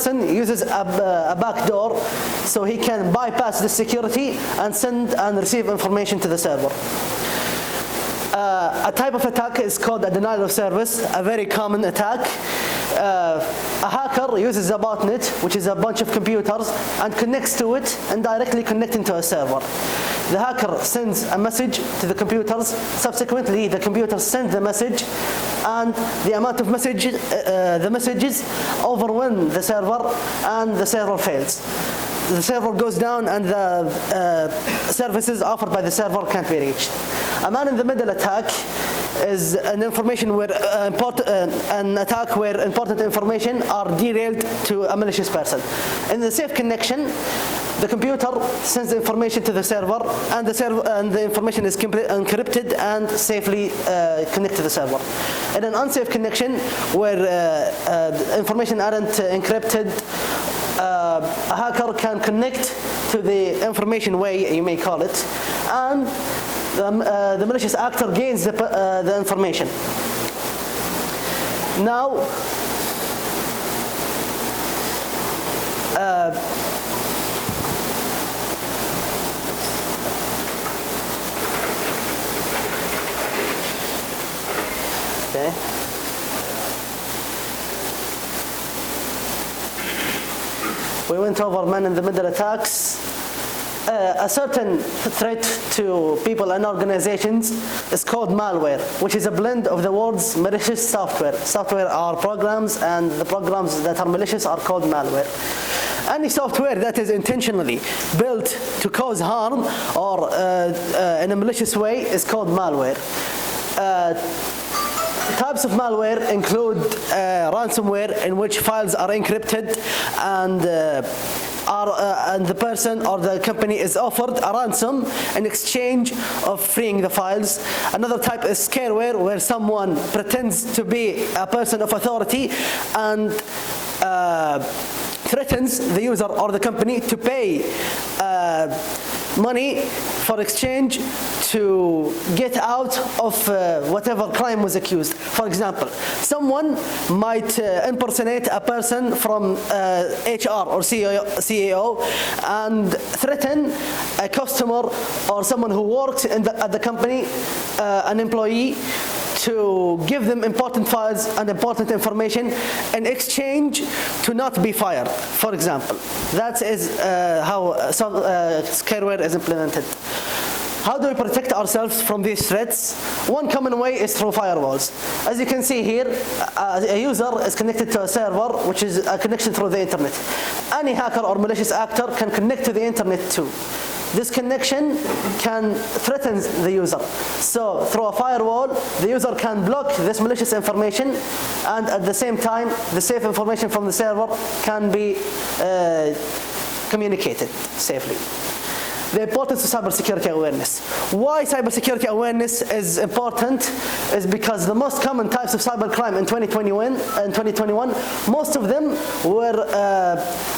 uses a back door so he can bypass the security and send and receive information to the server. A type of attack is called a denial of service, a very common attack. A hacker uses a botnet, which is a bunch of computers, and connects to it and directly connecting to a server. The hacker sends a message to the computers. Subsequently, the computers send the message, and the amount of the messages overwhelm the server, and the server fails. The server goes down, and the services offered by the server can't be reached. A man-in-the-middle attack is an attack where important information are derailed to a malicious person. In the safe connection, the computer sends the information to the server, and the information is encrypted and safely connected to the server. In an unsafe connection, where information aren't encrypted, a hacker can connect to the information way, you may call it, and the malicious actor gains the information. Now, okay. We went over man-in-the-middle attacks. A certain threat to people and organizations is called malware, which is a blend of the words malicious software. Software are programs, and the programs that are malicious are called malware. Any software that is intentionally built to cause harm or in a malicious way is called malware. Types of malware include ransomware, in which files are encrypted and the person or the company is offered a ransom in exchange of freeing the files. Another type is scareware, where someone pretends to be a person of authority and threatens the user or the company to pay money for exchange to get out of whatever crime was accused. For example, someone might impersonate a person from HR or CEO and threaten a customer or someone who works at the company, an employee, to give them important files and important information in exchange to not be fired, for example. That is how scareware is implemented. How do we protect ourselves from these threats? One common way is through firewalls. As you can see here, a user is connected to a server, which is a connection through the internet. Any hacker or malicious actor can connect to the internet too. This connection can threaten the user. So through a firewall, the user can block this malicious information, and at the same time, the safe information from the server can be communicated safely. The importance of cybersecurity awareness. Why cybersecurity awareness is important is because the most common types of cybercrime in 2021, most of them were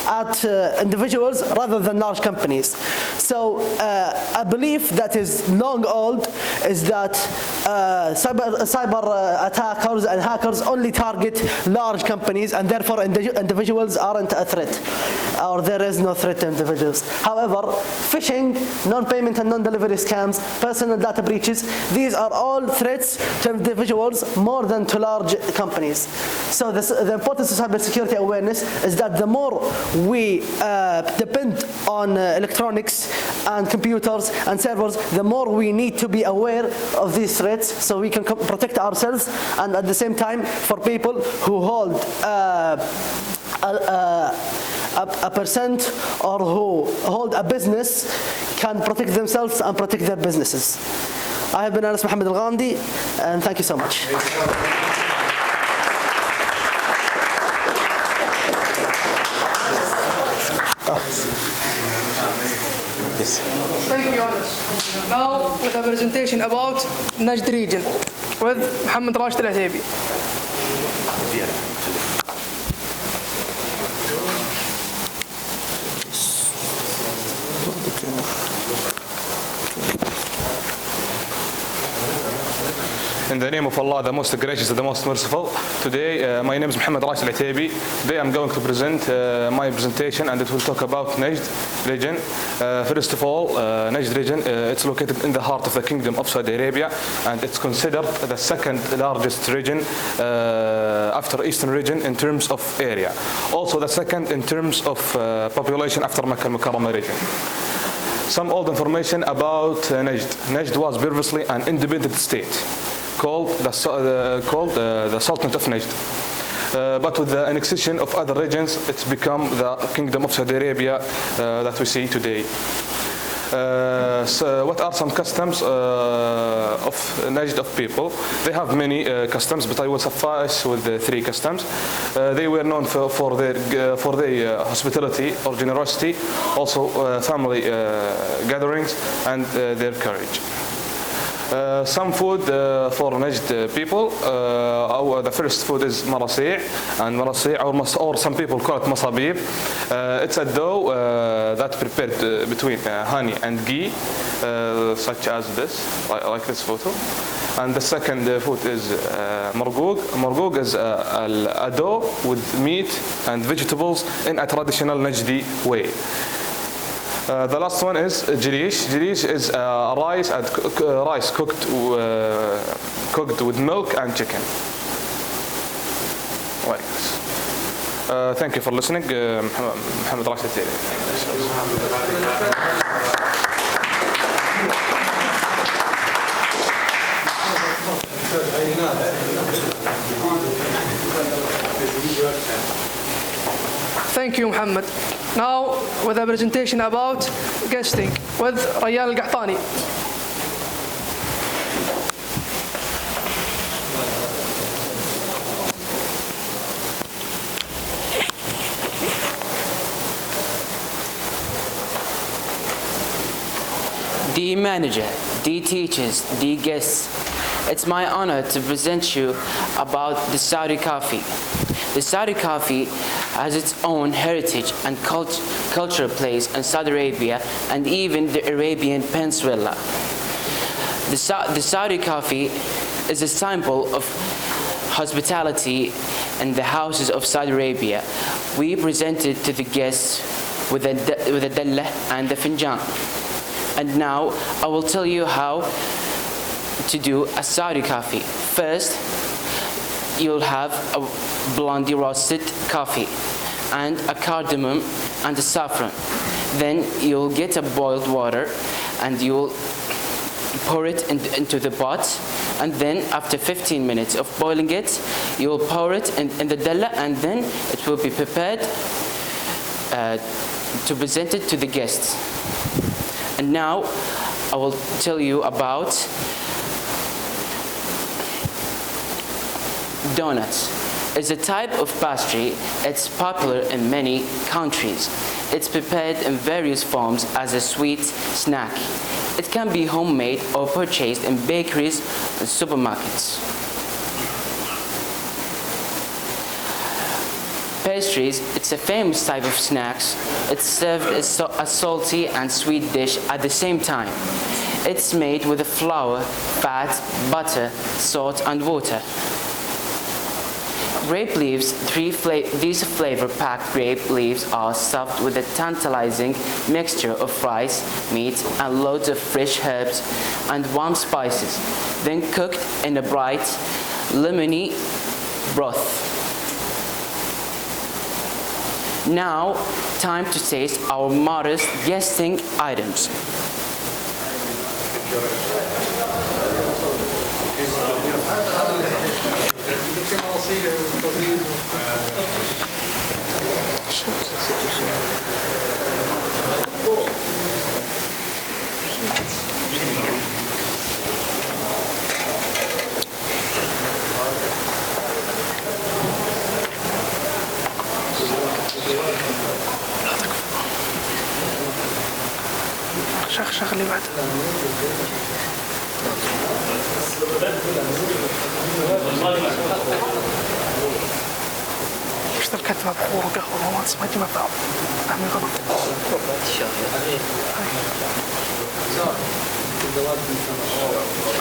at individuals rather than large companies. So a belief that is long old is that cyber attackers and hackers only target large companies, and therefore individuals aren't a threat, or there is no threat to individuals. However, phishing, non-payment and non-delivery scams, personal data breaches, these are all threats to individuals more than to large companies. So the importance of cybersecurity awareness is that the more we depend on electronics and computers and servers, the more we need to be aware of these threats so we can protect ourselves, and at the same time, for people who hold a percent or who hold a business, can protect themselves and protect their businesses. I have been Anas Mohammed Al-Ghamdi, and thank you so much. Yes. Thank you, Anas. Now we have a presentation about Najd region with Mohammed Rashid Al-Ataybi. In the name of Allah, the most gracious and the most merciful. Today, my name is Muhammad Rashid Al-Ataibi. Today I'm going to present my presentation, and it will talk about Najd region. First of all, Najd region, it's located in the heart of the Kingdom of Saudi Arabia, and it's considered the second largest region after Eastern region in terms of area. Also the second in terms of population after Makkah al-Mukarramah region. Some old information about Najd. Najd was previously an independent state called the Sultanate of Najd. But with the annexation of other regions, it's become the Kingdom of Saudi Arabia that we see today. So what are some customs of Najd of people? They have many customs, but I will suffice with the three customs. They were known for their hospitality or generosity, also family gatherings, and their courage. Some food for Najd people. The first food is marasi', and marasi', or some people call it masabib. It's a dough that's prepared between honey and ghee, such as this, like this photo. And the second food is margoug. Margoug is a dough with meat and vegetables in a traditional Najdi way. The last one is jirish. Jirish is rice cooked with milk and chicken. Like this. Thank you for listening. Muhammad Rashid Al-Ataibi. Thank you, Muhammad. Now, with a presentation about guesting with Rayyan Al-Qahtani. Dear manager, dear teachers, dear guests, it's my honor to present you about the Saudi coffee. The Saudi coffee has its own heritage and cultural place in Saudi Arabia and even the Arabian Peninsula. The Saudi coffee is a symbol of hospitality in the houses of Saudi Arabia. We present it to the guests with a dallah and a finjan. And now I will tell you how to do a Saudi coffee. First, you'll have a blondie roasted coffee and a cardamom and a saffron. Then you'll get a boiled water and you'll pour it into the pot, and then after 15 minutes of boiling it, you'll pour it in the dallah, and then it will be prepared to present it to the guests. And now I will tell you about donuts. It's a type of pastry. It's popular in many countries. It's prepared in various forms as a sweet snack. It can be homemade or purchased in bakeries and supermarkets. Pastries, it's a famous type of snacks. It's served as a salty and sweet dish at the same time. It's made with flour, fat, butter, salt, and water. Grape leaves, these flavor-packed grape leaves are stuffed with a tantalizing mixture of rice, meat, and loads of fresh herbs and warm spices, then cooked in a bright, lemony broth. Now, time to taste our modest guesting items. شغل اللي بعده. اشتركت مع بحور وقهوة وما سمعت ما بعض. أعمل غلط.